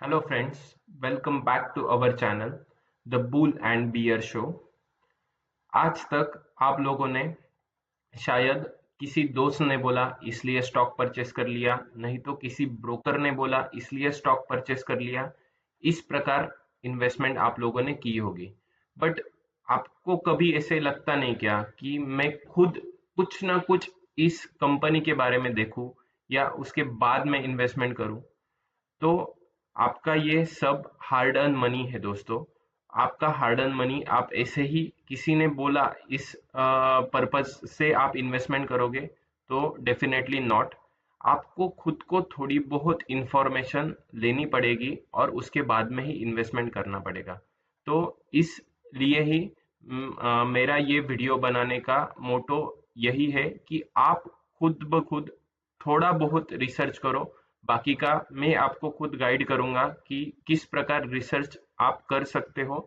Hello friends, welcome back to our channel, The Bull and Bear Show। आज तक आप लोगों ने शायद किसी दोस्त ने बोला इसलिए स्टॉक परचेस कर लिया, नहीं तो किसी ब्रोकर ने बोला इसलिए स्टॉक परचेस कर लिया। इस प्रकार इन्वेस्टमेंट आप लोगों ने की होगी, बट आपको कभी ऐसे लगता नहीं क्या कि मैं खुद कुछ ना कुछ इस कंपनी के बारे में देखूं या उसके बाद में इन्वेस्टमेंट करूं? तो आपका ये सब हार्ड अर्न मनी है दोस्तों। आपका हार्ड अर्न मनी आप ऐसे ही किसी ने बोला इस पर्पज से आप इन्वेस्टमेंट करोगे तो डेफिनेटली नॉट। आपको खुद को थोड़ी बहुत इंफॉर्मेशन लेनी पड़ेगी और उसके बाद में ही इन्वेस्टमेंट करना पड़ेगा। तो इसलिए ही मेरा ये वीडियो बनाने का मोटो यही है कि आप खुद ब खुद थोड़ा बहुत रिसर्च करो। बाकी का मैं आपको खुद गाइड करूंगा कि किस प्रकार रिसर्च आप कर सकते हो।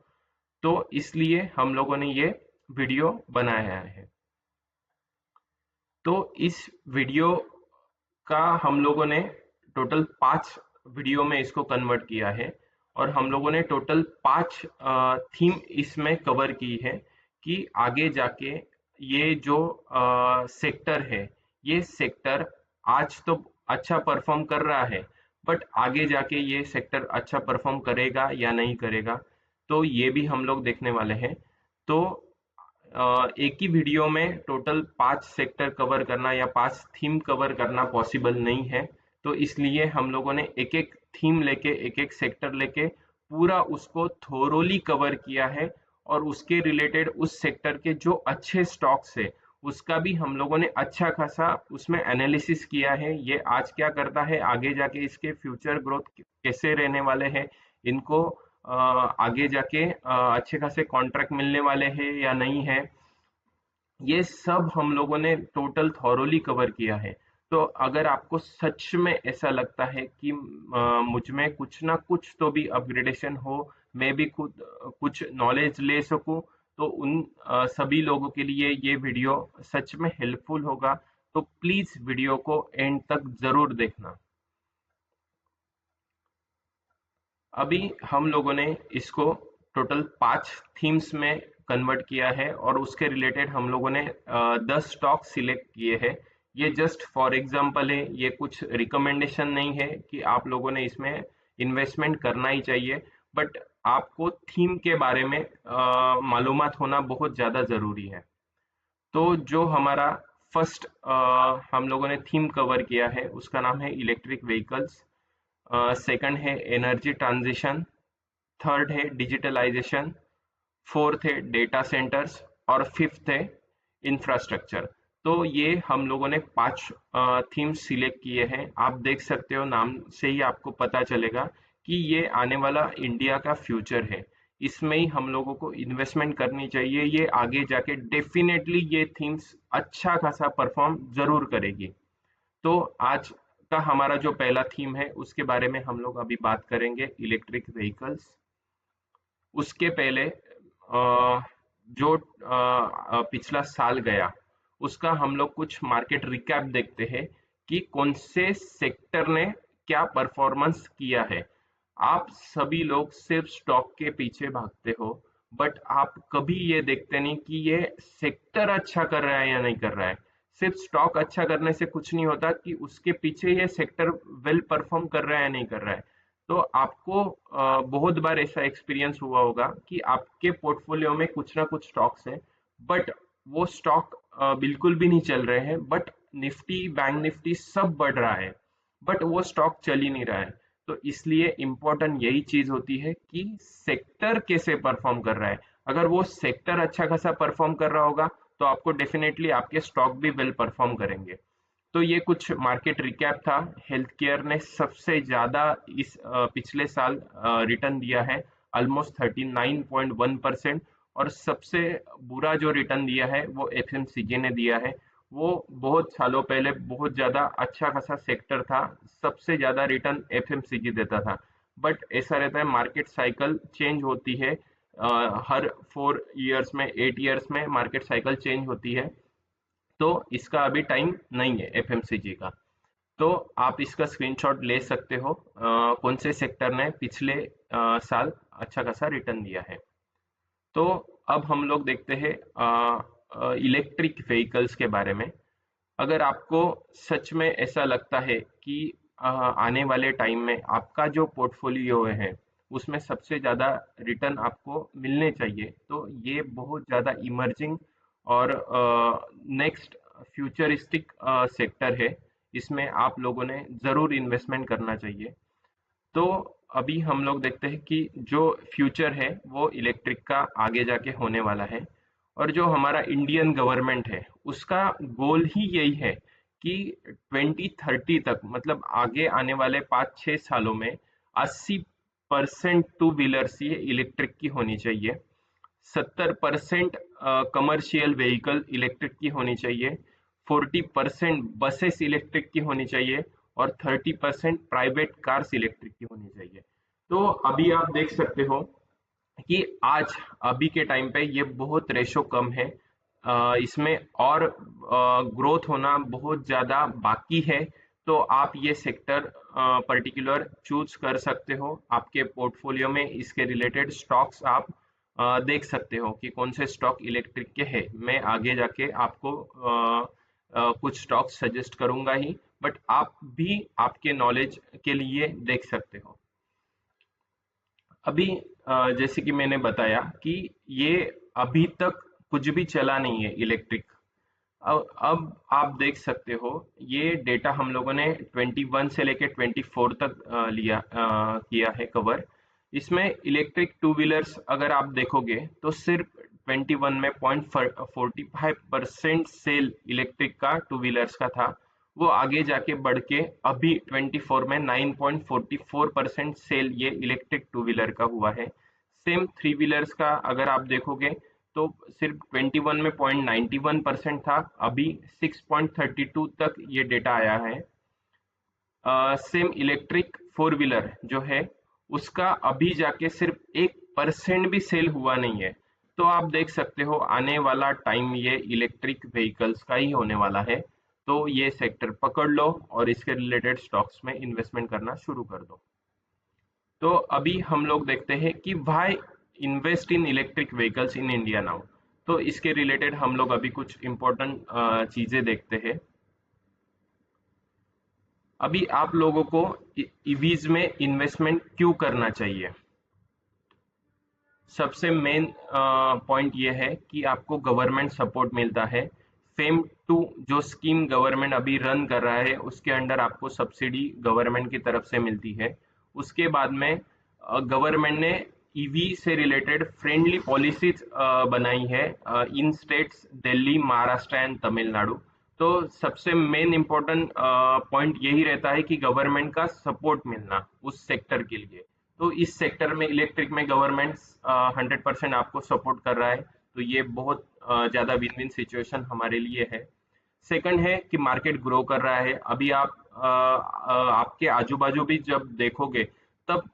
तो इसलिए हम लोगों ने ये वीडियो बनाया है। तो इस वीडियो का हम लोगों ने टोटल 5 वीडियो में इसको कन्वर्ट किया है और हम लोगों ने टोटल 5 थीम इसमें कवर की है कि आगे जाके ये जो सेक्टर है, ये सेक्टर आज तो अच्छा परफॉर्म कर रहा है, बट आगे जाके ये सेक्टर अच्छा परफॉर्म करेगा या नहीं करेगा, तो ये भी हम लोग देखने वाले हैं। तो एक ही वीडियो में टोटल 5 सेक्टर कवर करना या 5 थीम कवर करना पॉसिबल नहीं है। तो इसलिए हम लोगों ने एक एक थीम लेके एक एक सेक्टर लेके पूरा उसको थोरोली कवर किया है और उसके रिलेटेड उस सेक्टर के जो अच्छे स्टॉक्स है उसका भी हम लोगों ने अच्छा खासा उसमें एनालिसिस किया है। ये आज क्या करता है, आगे जाके इसके फ्यूचर ग्रोथ कैसे रहने वाले हैं, इनको आगे जाके अच्छे खासे कॉन्ट्रैक्ट मिलने वाले हैं या नहीं है, ये सब हम लोगों ने टोटल थॉरोली कवर किया है। तो अगर आपको सच में ऐसा लगता है कि मुझ में कुछ ना कुछ तो भी अपग्रेडेशन हो, मैं भी खुद कुछ नॉलेज ले सकूं, तो उन सभी लोगों के लिए ये वीडियो सच में हेल्पफुल होगा। तो प्लीज वीडियो को एंड तक जरूर देखना। अभी हम लोगों ने इसको टोटल 5 थीम्स में कन्वर्ट किया है और उसके रिलेटेड हम लोगों ने 10 स्टॉक सिलेक्ट किए हैं। ये जस्ट फॉर एग्जांपल है, ये कुछ रिकमेंडेशन नहीं है कि आप लोगों ने इसमें इन्वेस्टमेंट करना ही चाहिए, बट आपको थीम के बारे में मालूमात होना बहुत ज़्यादा ज़रूरी है। तो जो हमारा फर्स्ट हम लोगों ने थीम कवर किया है उसका नाम है इलेक्ट्रिक व्हीकल्स, सेकंड है एनर्जी ट्रांजिशन, थर्ड है डिजिटलाइजेशन, फोर्थ है डेटा सेंटर्स और फिफ्थ है इंफ्रास्ट्रक्चर। तो ये हम लोगों ने 5 थीम्स सिलेक्ट किए हैं। आप देख सकते हो, नाम से ही आपको पता चलेगा कि ये आने वाला इंडिया का फ्यूचर है। इसमें ही हम लोगों को इन्वेस्टमेंट करनी चाहिए। ये आगे जाके डेफिनेटली ये थीम्स अच्छा खासा परफॉर्म जरूर करेगी। तो आज का हमारा जो पहला थीम है उसके बारे में हम लोग अभी बात करेंगे, इलेक्ट्रिक व्हीकल्स। उसके पहले जो पिछला साल गया उसका हम लोग कुछ मार्केट रिकैप देखते हैं कि कौन से सेक्टर ने क्या परफॉर्मेंस किया है। आप सभी लोग सिर्फ स्टॉक के पीछे भागते हो, बट आप कभी ये देखते नहीं कि ये सेक्टर अच्छा कर रहा है या नहीं कर रहा है। सिर्फ स्टॉक अच्छा करने से कुछ नहीं होता कि उसके पीछे ये सेक्टर वेल परफॉर्म कर रहा है या नहीं कर रहा है। तो आपको बहुत बार ऐसा एक्सपीरियंस हुआ होगा कि आपके पोर्टफोलियो में कुछ ना कुछ स्टॉक्स हैं, बट वो स्टॉक बिल्कुल भी नहीं चल रहे हैं, बट निफ्टी बैंक निफ्टी सब बढ़ रहा है, बट वो स्टॉक चल ही नहीं रहा है। तो इसलिए इम्पोर्टेंट यही चीज होती है कि सेक्टर कैसे परफॉर्म कर रहा है। अगर वो सेक्टर अच्छा खासा परफॉर्म कर रहा होगा तो आपको डेफिनेटली आपके स्टॉक भी वेल परफॉर्म करेंगे। तो ये कुछ मार्केट रिकैप था। हेल्थ केयर ने सबसे ज्यादा इस पिछले साल रिटर्न दिया है, ऑलमोस्ट 39.1%। और सबसे बुरा जो रिटर्न दिया है वो एफएमसीजी ने दिया है। वो बहुत सालों पहले बहुत ज्यादा अच्छा खासा सेक्टर था, सबसे ज्यादा रिटर्न एफएमसीजी देता था। बट ऐसा रहता है, मार्केट साइकिल चेंज होती है। हर 4 इयर्स में 8 इयर्स में मार्केट साइकिल चेंज होती है। तो इसका अभी टाइम नहीं है एफएमसीजी का। तो आप इसका स्क्रीनशॉट ले सकते हो, कौन से सेक्टर ने पिछले साल अच्छा खासा रिटर्न दिया है। तो अब हम लोग देखते हैं इलेक्ट्रिक व्हीकल्स के बारे में। अगर आपको सच में ऐसा लगता है कि आने वाले टाइम में आपका जो पोर्टफोलियो है उसमें सबसे ज़्यादा रिटर्न आपको मिलने चाहिए, तो ये बहुत ज़्यादा इमर्जिंग और नेक्स्ट फ्यूचरिस्टिक सेक्टर है। इसमें आप लोगों ने ज़रूर इन्वेस्टमेंट करना चाहिए। तो अभी हम लोग देखते हैं कि जो फ्यूचर है वो इलेक्ट्रिक का आगे जाके होने वाला है, और जो हमारा इंडियन गवर्नमेंट है उसका गोल ही यही है कि 2030 तक, मतलब आगे आने वाले 5-6 सालों में 80% टू व्हीलर्स ये इलेक्ट्रिक की होनी चाहिए, 70% कमर्शियल व्हीकल इलेक्ट्रिक की होनी चाहिए, 40% बसेस इलेक्ट्रिक की होनी चाहिए, और 30% प्राइवेट कार्स इलेक्ट्रिक की होनी चाहिए। तो अभी आप देख सकते हो कि आज अभी के टाइम पे ये बहुत रेशो कम है, इसमें और ग्रोथ होना बहुत ज़्यादा बाकी है। तो आप ये सेक्टर पर्टिकुलर चूज कर सकते हो आपके पोर्टफोलियो में। इसके रिलेटेड स्टॉक्स आप देख सकते हो कि कौन से स्टॉक इलेक्ट्रिक के हैं। मैं आगे जाके आपको कुछ स्टॉक्स सजेस्ट करूंगा ही, बट आप भी आपके नॉलेज के लिए देख सकते हो। अभी जैसे कि मैंने बताया कि ये अभी तक कुछ भी चला नहीं है इलेक्ट्रिक। अब आप देख सकते हो ये डेटा हम लोगों ने 21 से लेके 24 तक किया है कवर। इसमें इलेक्ट्रिक टू व्हीलर्स अगर आप देखोगे तो सिर्फ 21 में 0.45% सेल इलेक्ट्रिक का टू व्हीलर्स का था। वो आगे जाके बढ़ के अभी 24 में 9.44% सेल ये इलेक्ट्रिक टू व्हीलर का हुआ है। सेम थ्री व्हीलर्स का अगर आप देखोगे तो सिर्फ 21 में 0.91% था, अभी 6.32 तक ये डेटा आया है। सेम इलेक्ट्रिक फोर व्हीलर जो है उसका अभी जाके सिर्फ 1% भी सेल हुआ नहीं है। तो आप देख सकते हो आने वाला टाइम ये इलेक्ट्रिक व्हीकल्स का ही होने वाला है। तो ये सेक्टर पकड़ लो और इसके रिलेटेड स्टॉक्स में इन्वेस्टमेंट करना शुरू कर दो। तो अभी हम लोग देखते हैं कि why invest in electric vehicles in India now. तो इसके रिलेटेड हम लोग अभी कुछ इम्पोर्टेंट चीजें देखते हैं। अभी आप लोगों को ईवीज में इन्वेस्टमेंट क्यों करना चाहिए। सबसे मेन पॉइंट ये है कि आपको गवर्नमेंट सपोर्ट मिलता है। फेम टू जो स्कीम गवर्नमेंट अभी रन कर रहा है उसके अंडर आपको सब्सिडी गवर्नमेंट की तरफ से मिलती है। उसके बाद में गवर्नमेंट ने ईवी से रिलेटेड फ्रेंडली पॉलिसीज बनाई है इन स्टेट्स दिल्ली, महाराष्ट्र एंड तमिलनाडु। तो सबसे मेन इम्पोर्टेंट पॉइंट यही रहता है कि गवर्नमेंट का सपोर्ट मिलना उस सेक्टर के लिए। तो इस सेक्टर में इलेक्ट्रिक में गवर्नमेंट 100% आपको सपोर्ट कर रहा है, तो ये बहुत ज़्यादा विन विन सिचुएशन हमारे लिए है। सेकंड है कि मार्केट ग्रो कर रहा है। अभी आप आपके आजू बाजू भी जब देखोगे तब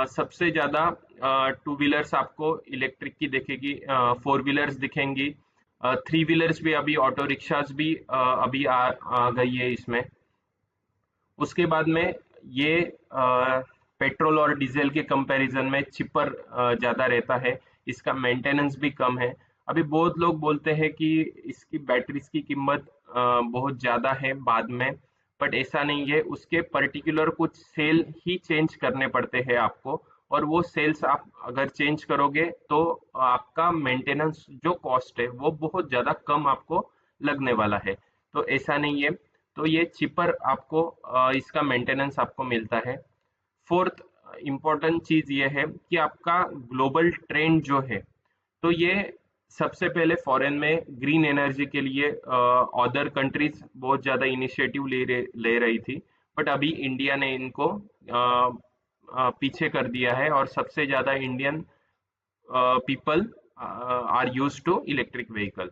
सबसे ज़्यादा टू व्हीलर्स आपको इलेक्ट्रिक की दिखेगी, फोर व्हीलर्स दिखेंगी, थ्री व्हीलर्स भी, अभी ऑटो रिक्शाज भी अभी आ गई है इसमें। उसके बाद में ये पेट्रोल और डीजल के कंपैरिजन में चिपर ज़्यादा रहता है, इसका मेंटेनेंस भी कम है। अभी बहुत लोग बोलते हैं कि इसकी बैटरीज की कीमत बहुत ज़्यादा है बाद में, बट ऐसा नहीं है। उसके पर्टिकुलर कुछ सेल ही चेंज करने पड़ते हैं आपको, और वो सेल्स आप अगर चेंज करोगे तो आपका मेंटेनेंस जो कॉस्ट है वो बहुत ज़्यादा कम आपको लगने वाला है। तो ऐसा नहीं है, तो ये चिपर आपको इसका मेंटेनेंस आपको मिलता है। फोर्थ इम्पोर्टेंट चीज ये है कि आपका ग्लोबल ट्रेंड जो है, तो ये सबसे पहले फॉरेन में ग्रीन एनर्जी के लिए अदर कंट्रीज बहुत ज्यादा इनिशिएटिव ले रही थी, बट अभी इंडिया ने इनको पीछे कर दिया है, और सबसे ज्यादा Indian people are use to electric vehicle.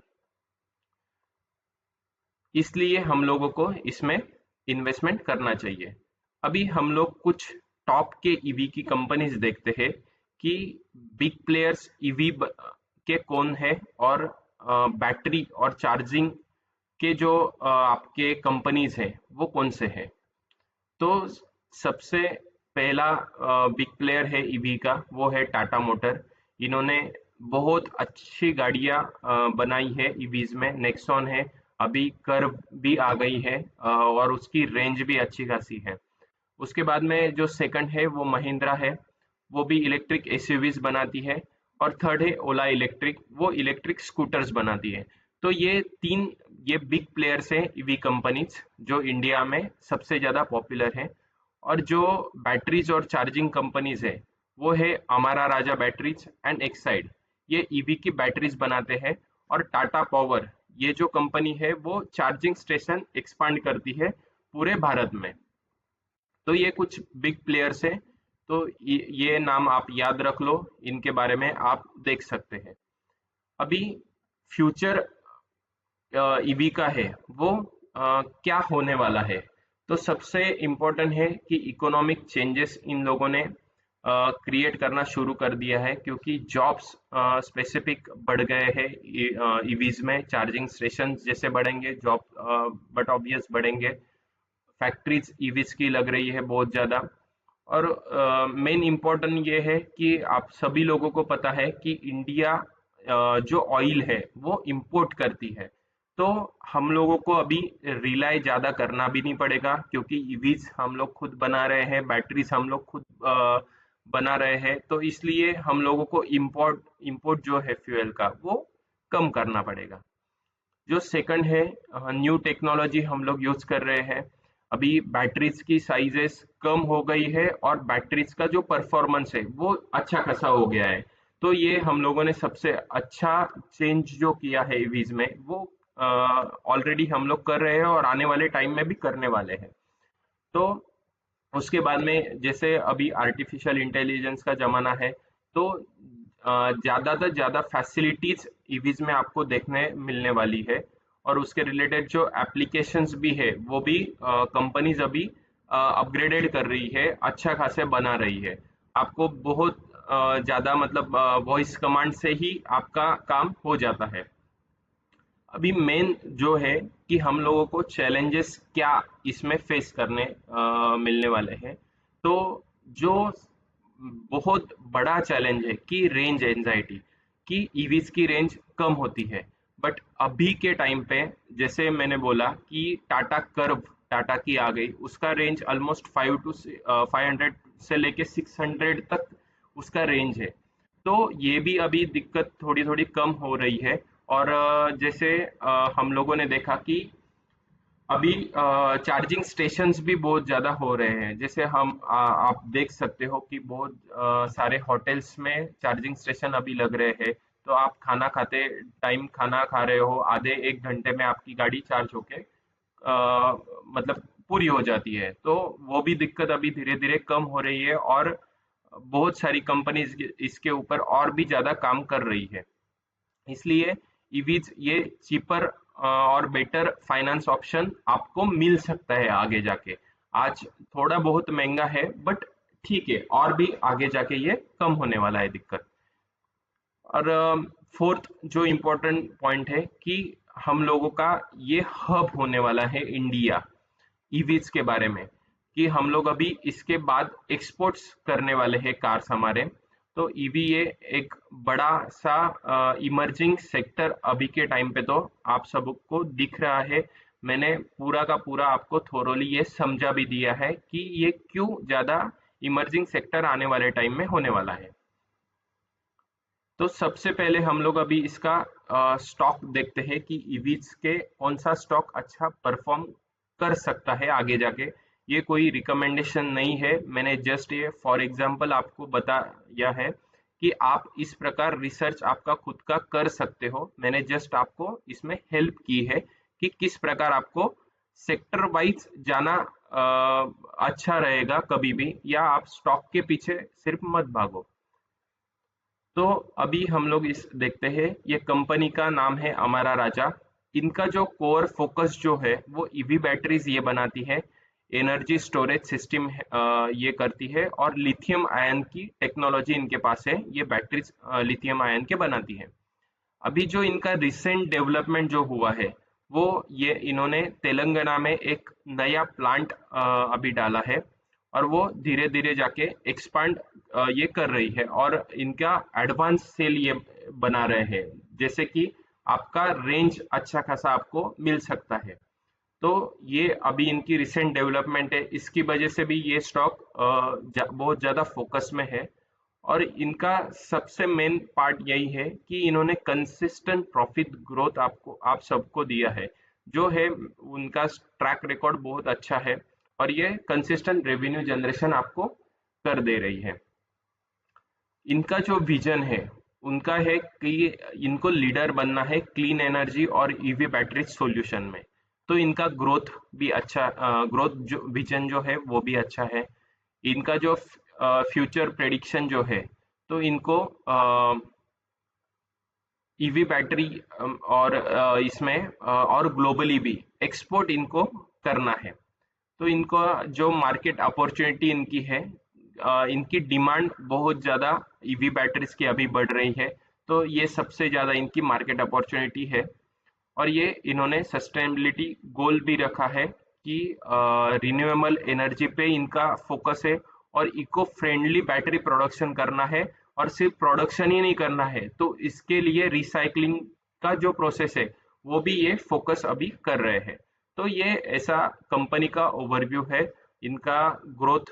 इसलिए हम लोगों को इसमें इन्वेस्टमेंट करना चाहिए। अभी हम लोग कुछ टॉप के ईवी की कंपनीज देखते हैं कि बिग प्लेयर्स ईवी के कौन है, और बैटरी और चार्जिंग के जो आपके कंपनीज हैं वो कौन से हैं। तो सबसे पहला बिग प्लेयर है ईवी का, वो है टाटा मोटर। इन्होंने बहुत अच्छी गाड़ियां बनाई है ईवीज में। नेक्सॉन है, अभी कर्व भी आ गई है, और उसकी रेंज भी अच्छी खासी है। उसके बाद में जो सेकंड है वो महिंद्रा है, वो भी इलेक्ट्रिक एसयूवीज बनाती है। और थर्ड है ओला इलेक्ट्रिक, वो इलेक्ट्रिक स्कूटर्स बनाती है। तो ये बिग प्लेयर्स हैं ईवी कंपनीज, जो इंडिया में सबसे ज़्यादा पॉपुलर है। और जो बैटरीज और चार्जिंग कंपनीज है, वो है Amara Raja batteries and Exide, ये ईवी की बैटरीज बनाते हैं। और टाटा पावर, ये जो कंपनी है वो चार्जिंग स्टेशन एक्सपांड करती है पूरे भारत में। तो ये कुछ बिग प्लेयर्स हैं। तो ये नाम आप याद रख लो, इनके बारे में आप देख सकते हैं। अभी फ्यूचर ईवी का है, वो क्या होने वाला है। तो सबसे इम्पोर्टेंट है कि इकोनॉमिक चेंजेस इन लोगों ने क्रिएट करना शुरू कर दिया है, क्योंकि जॉब्स स्पेसिफिक बढ़ गए हैं ईवीज में। चार्जिंग स्टेशन जैसे बढ़ेंगे, जॉब बट ऑब्वियस बढ़ेंगे। फैक्ट्रीज ईवीज की लग रही है बहुत ज़्यादा। और मेन इम्पोर्टेंट ये है कि आप सभी लोगों को पता है कि इंडिया जो ऑयल है वो इंपोर्ट करती है। तो हम लोगों को अभी रिलाई ज़्यादा करना भी नहीं पड़ेगा, क्योंकि ईवीज हम लोग खुद बना रहे हैं, बैटरीज हम लोग खुद बना रहे हैं। तो इसलिए हम लोगों को इम्पोर्ट इम्पोर्ट जो है फ्यूल का, वो कम करना पड़ेगा। जो सेकंड है, न्यू टेक्नोलॉजी हम लोग यूज कर रहे हैं। अभी बैटरीज की साइजेस कम हो गई है, और बैटरीज का जो परफॉर्मेंस है वो अच्छा खासा हो गया है। तो ये हम लोगों ने सबसे अच्छा चेंज जो किया है ईवीज में, वो ऑलरेडी हम लोग कर रहे हैं और आने वाले टाइम में भी करने वाले हैं। तो उसके बाद में जैसे अभी आर्टिफिशियल इंटेलिजेंस का जमाना है, तो ज़्यादा से ज़्यादा फैसिलिटीज ईवीज में आपको देखने मिलने वाली है। और उसके रिलेटेड जो एप्लीकेशंस भी है, वो भी कंपनीज अभी अपग्रेडेड कर रही है, अच्छा खासे बना रही है। आपको बहुत ज़्यादा मतलब वॉइस कमांड से ही आपका काम हो जाता है। अभी मेन जो है कि हम लोगों को चैलेंजेस क्या इसमें फेस करने मिलने वाले हैं। तो जो बहुत बड़ा चैलेंज है कि रेंज एंजाइटी, कि ईवीज की रेंज कम होती है। बट अभी के टाइम पे, जैसे मैंने बोला कि टाटा कर्व, टाटा की आ गई, उसका रेंज ऑलमोस्ट 500 से लेके 600 तक उसका रेंज है। तो ये भी अभी दिक्कत थोड़ी थोड़ी कम हो रही है। और जैसे हम लोगों ने देखा कि अभी चार्जिंग स्टेशंस भी बहुत ज़्यादा हो रहे हैं। जैसे आप देख सकते हो कि बहुत सारे होटल्स में चार्जिंग स्टेशन अभी लग रहे हैं। तो आप खाना खाते टाइम खाना खा रहे हो, आधे एक घंटे में आपकी गाड़ी चार्ज होके मतलब पूरी हो जाती है। तो वो भी दिक्कत अभी धीरे धीरे कम हो रही है, और बहुत सारी कंपनीज इसके ऊपर और भी ज़्यादा काम कर रही है। इसलिए ईवीज ये चीपर और बेटर फाइनेंस ऑप्शन आपको मिल सकता है आगे जाके। आज थोड़ा बहुत महंगा है, बट ठीक है, और भी आगे जाके ये कम होने वाला है दिक्कत। और फोर्थ जो इम्पोर्टेंट पॉइंट है कि हम लोगों का ये हब होने वाला है इंडिया ईवीज के बारे में, कि हम लोग अभी इसके बाद एक्सपोर्ट्स करने वाले हैं कार्स हमारे। तो ईवी ये एक बड़ा सा इमर्जिंग सेक्टर अभी के टाइम पे तो आप सबको दिख रहा है। मैंने पूरा का पूरा आपको थोरोली ये समझा भी दिया है कि ये क्यों ज़्यादा इमर्जिंग सेक्टर आने वाले टाइम में होने वाला है। तो सबसे पहले हम लोग अभी इसका स्टॉक देखते हैं कि ईवीज के कौन सा स्टॉक अच्छा परफॉर्म कर सकता है आगे जाके। ये कोई रिकमेंडेशन नहीं है, मैंने जस्ट ये फॉर एग्जांपल आपको बताया है कि आप इस प्रकार रिसर्च आपका खुद का कर सकते हो। मैंने जस्ट आपको इसमें हेल्प की है कि किस प्रकार आपको सेक्टर वाइज जाना अच्छा रहेगा कभी भी, या आप स्टॉक के पीछे सिर्फ मत भागो। तो अभी हम लोग इस देखते हैं, ये कंपनी का नाम है अमारा राजा। इनका जो कोर फोकस जो है वो ईवी बैटरीज ये बनाती है, एनर्जी स्टोरेज सिस्टम ये करती है, और लिथियम आयन की टेक्नोलॉजी इनके पास है। ये बैटरीज लिथियम आयन के बनाती है। अभी जो इनका रिसेंट डेवलपमेंट जो हुआ है, वो ये इन्होंने तेलंगाना में एक नया प्लांट अभी डाला है, और वो धीरे धीरे जाके एक्सपांड ये कर रही है, और इनका एडवांस सेल ये बना रहे हैं, जैसे कि आपका रेंज अच्छा खासा आपको मिल सकता है। तो ये अभी इनकी रिसेंट डेवलपमेंट है, इसकी वजह से भी ये स्टॉक बहुत ज़्यादा फोकस में है। और इनका सबसे मेन पार्ट यही है कि इन्होंने कंसिस्टेंट प्रॉफिट ग्रोथ आपको आप सबको दिया है, जो है उनका ट्रैक रिकॉर्ड बहुत अच्छा है, और ये कंसिस्टेंट रेवेन्यू जनरेशन आपको कर दे रही है। इनका जो विजन है उनका है कि इनको लीडर बनना है क्लीन एनर्जी और ईवी बैटरी सॉल्यूशन में। तो इनका ग्रोथ भी अच्छा, ग्रोथ जो विजन जो है वो भी अच्छा है। इनका जो फ्यूचर प्रेडिक्शन जो है, तो इनको ईवी बैटरी और इसमें और ग्लोबली भी एक्सपोर्ट इनको करना है। तो इनको जो मार्केट अपॉर्चुनिटी इनकी है, इनकी डिमांड बहुत ज़्यादा ईवी बैटरीज की अभी बढ़ रही है, तो ये सबसे ज़्यादा इनकी मार्केट अपॉर्चुनिटी है। और ये इन्होंने सस्टेनेबिलिटी गोल भी रखा है कि रिन्यूएबल एनर्जी पे इनका फोकस है, और इको फ्रेंडली बैटरी प्रोडक्शन करना है। और सिर्फ प्रोडक्शन ही नहीं करना है, तो इसके लिए रिसाइकलिंग का जो प्रोसेस है वो भी ये फोकस अभी कर रहे हैं। तो ये ऐसा कंपनी का ओवरव्यू है। इनका ग्रोथ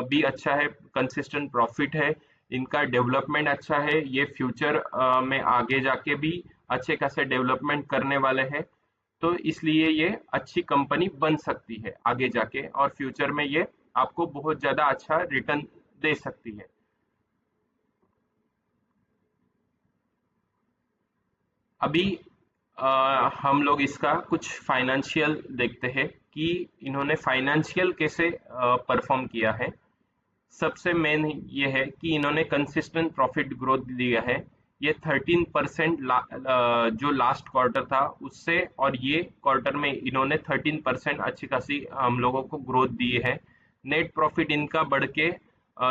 भी अच्छा है, कंसिस्टेंट प्रॉफिट है, इनका डेवलपमेंट अच्छा है, ये फ्यूचर में आगे जाके भी अच्छे खासे डेवलपमेंट करने वाले हैं। तो इसलिए ये अच्छी कंपनी बन सकती है आगे जाके, और फ्यूचर में ये आपको बहुत ज़्यादा अच्छा रिटर्न दे सकती है। अभी हम लोग इसका कुछ फाइनेंशियल देखते हैं कि इन्होंने फाइनेंशियल कैसे परफॉर्म किया है। सबसे मेन ये है कि इन्होंने कंसिस्टेंट प्रॉफिट ग्रोथ दिया है। ये 13% जो लास्ट क्वार्टर था उससे, और ये क्वार्टर में इन्होंने 13% अच्छी खासी हम लोगों को ग्रोथ दी है। नेट प्रॉफिट इनका बढ़ के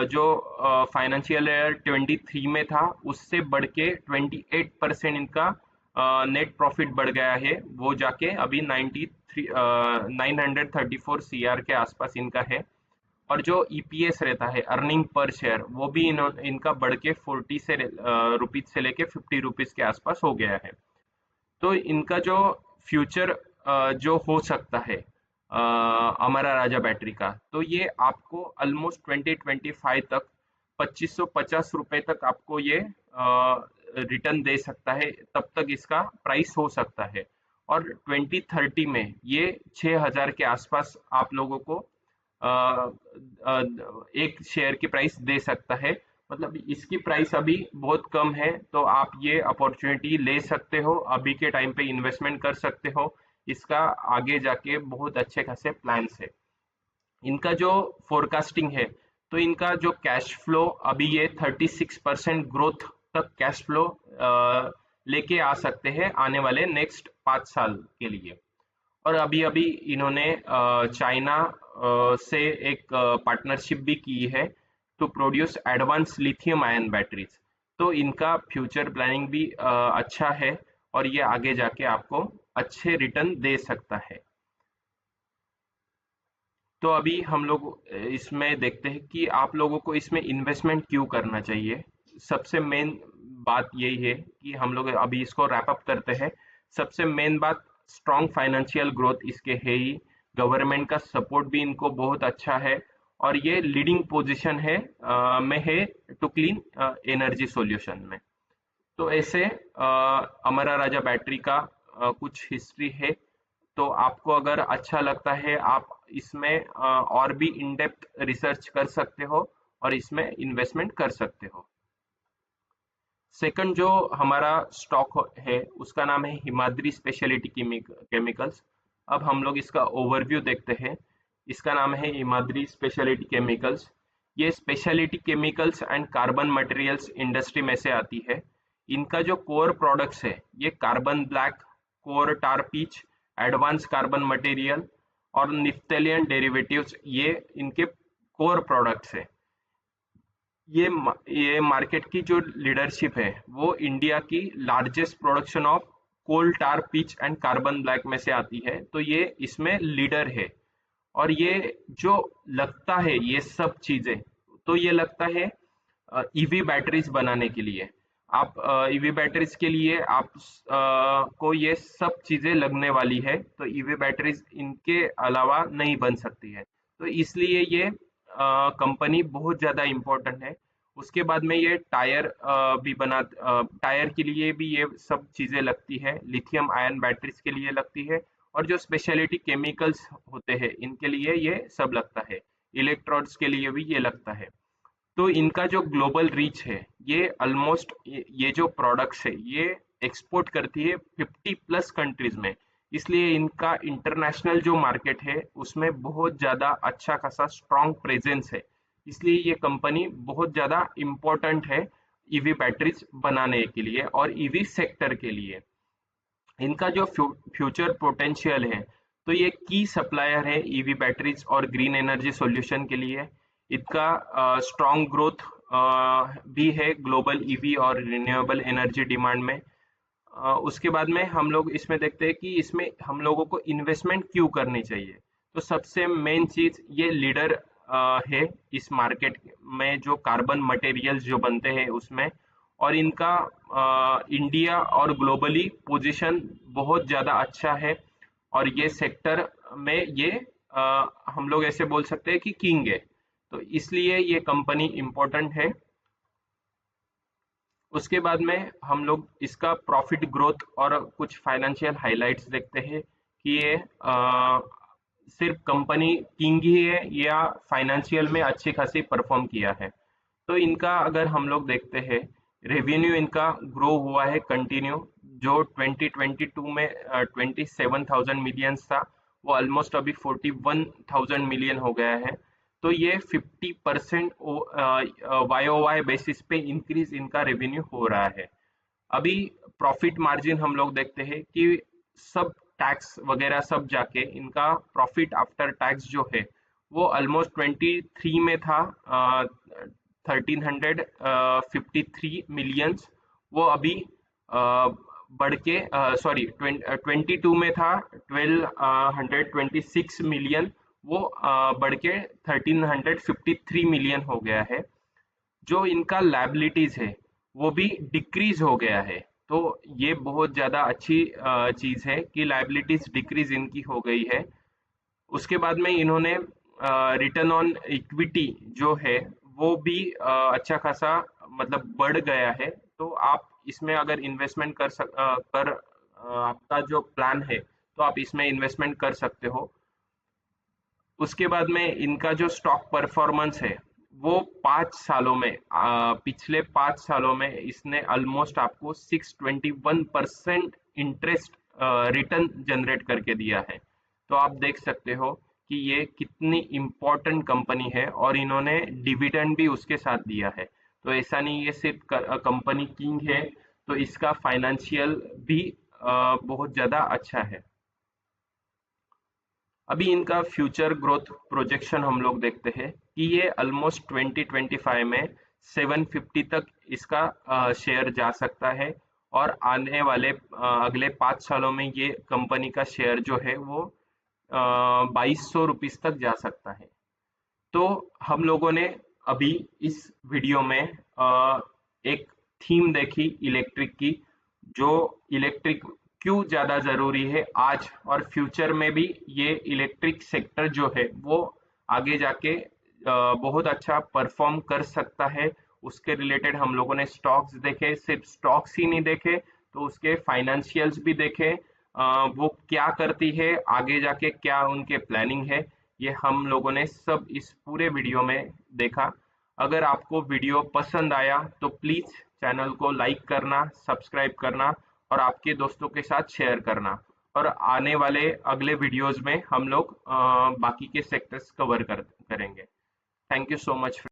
जो फाइनेंशियल ईयर 23 में था उससे बढ़ के 28% इनका नेट प्रॉफिट बढ़ गया है। वो जाके अभी 934 CR के आसपास इनका है। और जो ईपीएस रहता है, अर्निंग पर शेयर, वो भी इनका बढ़ के 40 से रुपीज से लेके 50 रुपीज के आसपास हो गया है। तो इनका जो फ्यूचर जो हो सकता है अमरा राजा बैटरी का, तो ये आपको ऑलमोस्ट 2025 तक 2550 रुपए तक आपको ये रिटर्न दे सकता है, तब तक इसका प्राइस हो सकता है। और 2030 में ये 6000 के आसपास आप लोगों को अ, एक शेयर की प्राइस दे सकता है। मतलब इसकी प्राइस अभी बहुत कम है, तो आप ये अपॉर्चुनिटी ले सकते हो, अभी के टाइम पे इन्वेस्टमेंट कर सकते हो। इसका आगे जाके बहुत अच्छे खासे प्लान्स है। इनका जो फोरकास्टिंग है, तो इनका जो कैश फ्लो अभी ये 36% ग्रोथ तक कैश फ्लो लेके आ सकते हैं आने वाले नेक्स्ट 5 साल के लिए। और अभी अभी इन्होंने चाइना से एक पार्टनरशिप भी की है to produce advance lithium ion batteries. तो इनका फ्यूचर प्लानिंग भी अच्छा है, और ये आगे जाके आपको अच्छे रिटर्न दे सकता है। तो अभी हम लोग इसमें देखते हैं कि आप लोगों को इसमें इन्वेस्टमेंट क्यों करना चाहिए। सबसे मेन बात यही है कि हम लोग अभी इसको रैप अप करते हैं। सबसे मेन बात, स्ट्रॉन्ग फाइनेंशियल ग्रोथ इसके है ही, गवर्नमेंट का सपोर्ट भी इनको बहुत अच्छा है, और ये लीडिंग पोजीशन है में है टू क्लीन एनर्जी सॉल्यूशन में। तो ऐसे अमरा राजा बैटरी का कुछ हिस्ट्री है। तो आपको अगर अच्छा लगता है, आप इसमें और भी इन डेप्थ रिसर्च कर सकते हो, और इसमें इन्वेस्टमेंट कर सकते हो। सेकंड जो हमारा स्टॉक है उसका नाम है हिमाद्री स्पेशलिटी केमिकल्स। अब हम लोग इसका ओवरव्यू देखते हैं। इसका नाम है हिमाद्री स्पेशलिटी केमिकल्स। ये speciality chemicals and carbon materials industry में से आती है। इनका जो कोर प्रोडक्ट्स है, ये कार्बन ब्लैक, कोर टार पीच, एडवांस कार्बन मटेरियल और निफ्थेलियन डेरिवेटिव्स, ये इनके कोर प्रोडक्ट्स है। ये मार्केट की जो लीडरशिप है, वो इंडिया की largest production of coal tar pitch and carbon black में से आती है, तो ये इसमें लीडर है। और ये जो लगता है ये सब चीजें, तो ये लगता है ईवी बैटरीज बनाने के लिए। आप ईवी बैटरीज के लिए आप को ये सब चीजें लगने वाली है, तो ईवी बैटरीज इनके अलावा नहीं बन सकती है। तो इसलिए ये कंपनी बहुत ज्यादा इम्पोर्टेंट है। उसके बाद में ये टायर भी बना, टायर के लिए भी ये सब चीजें लगती है, लिथियम आयन बैटरीज के लिए लगती है, और जो स्पेशलिटी केमिकल्स होते हैं इनके लिए ये सब लगता है, इलेक्ट्रोड्स के लिए भी ये लगता है। तो इनका जो ग्लोबल रीच है, ये ऑलमोस्ट ये जो प्रोडक्ट्स है ये एक्सपोर्ट करती है 50 प्लस कंट्रीज में। इसलिए इनका इंटरनेशनल जो मार्केट है उसमें बहुत ज़्यादा अच्छा खासा स्ट्रॉन्ग प्रेजेंस है। इसलिए ये कंपनी बहुत ज़्यादा इम्पोर्टेंट है ईवी बैटरीज बनाने के लिए और ईवी सेक्टर के लिए। इनका जो फ्यूचर पोटेंशियल है, तो ये की सप्लायर है ईवी बैटरीज और ग्रीन एनर्जी सॉल्यूशन के लिए। इनका स्ट्रॉन्ग ग्रोथ भी है ग्लोबल ईवी और रिन्यूएबल एनर्जी डिमांड में। उसके बाद में हम लोग इसमें देखते हैं कि इसमें हम लोगों को इन्वेस्टमेंट क्यों करनी चाहिए। तो सबसे मेन चीज, ये लीडर है इस मार्केट में, जो कार्बन मटेरियल्स जो बनते हैं उसमें, और इनका इंडिया और ग्लोबली पोजीशन बहुत ज़्यादा अच्छा है। और ये सेक्टर में ये हम लोग ऐसे बोल सकते हैं कि किंग है, तो इसलिए ये कंपनी इम्पोर्टेंट है। उसके बाद में हम लोग इसका प्रॉफिट ग्रोथ और कुछ फाइनेंशियल हाइलाइट्स देखते हैं कि ये सिर्फ कंपनी किंग ही है या फाइनेंशियल में अच्छी खासी परफॉर्म किया है। तो इनका अगर हम लोग देखते हैं, रेवेन्यू इनका ग्रो हुआ है कंटिन्यू, जो 2022 में 27,000 मिलियंस था, वो ऑलमोस्ट अभी 41,000 मिलियन हो गया है। तो ये 50% YOY बेसिस पे इंक्रीज इनका रेवेन्यू हो रहा है। अभी प्रॉफिट मार्जिन हम लोग देखते हैं कि सब टैक्स वगैरह सब जाके इनका प्रॉफिट आफ्टर टैक्स जो है वो ऑलमोस्ट 23 में था 1353 मिलियंस, वो अभी बढ़ के 22 में था 1226 मिलियन, वो बढ़ के 1353 मिलियन हो गया है। जो इनका लायबिलिटीज है वो भी डिक्रीज हो गया है। तो ये बहुत ज़्यादा अच्छी चीज़ है कि लायबिलिटीज डिक्रीज इनकी हो गई है। उसके बाद में इन्होंने रिटर्न ऑन इक्विटी जो है वो भी अच्छा खासा मतलब बढ़ गया है। तो आप इसमें अगर इन्वेस्टमेंट आपका जो प्लान है तो आप इसमें इन्वेस्टमेंट कर सकते हो। उसके बाद में इनका जो स्टॉक परफॉर्मेंस है वो 5 सालों में, पिछले 5 सालों में इसने ऑलमोस्ट आपको 621% इंटरेस्ट रिटर्न जनरेट करके दिया है। तो आप देख सकते हो कि ये कितनी इम्पोर्टेंट कंपनी है, और इन्होंने डिविडेंड भी उसके साथ दिया है। तो ऐसा नहीं ये सिर्फ कंपनी किंग है, तो इसका फाइनेंशियल भी बहुत ज़्यादा अच्छा है। अभी इनका फ्यूचर ग्रोथ प्रोजेक्शन हम लोग देखते हैं कि ये ऑलमोस्ट 2025 में 750 तक इसका शेयर जा सकता है, और आने वाले अगले 5 सालों में ये कंपनी का शेयर जो है वो 2200 रुपीज तक जा सकता है। तो हम लोगों ने अभी इस वीडियो में एक थीम देखी इलेक्ट्रिक की, जो इलेक्ट्रिक क्यों ज़्यादा ज़रूरी है आज और फ्यूचर में भी। ये इलेक्ट्रिक सेक्टर जो है वो आगे जाके बहुत अच्छा परफॉर्म कर सकता है। उसके रिलेटेड हम लोगों ने स्टॉक्स देखे, सिर्फ स्टॉक्स ही नहीं देखे, तो उसके फाइनेंशियल्स भी देखे, वो क्या करती है आगे जाके, क्या उनके प्लानिंग है, ये हम लोगों ने सब इस पूरे वीडियो में देखा। अगर आपको वीडियो पसंद आया तो प्लीज़ चैनल को लाइक करना, सब्सक्राइब करना और आपके दोस्तों के साथ शेयर करना। और आने वाले अगले वीडियोस में हम लोग बाकी के सेक्टर्स कवर करेंगे। Thank you so much.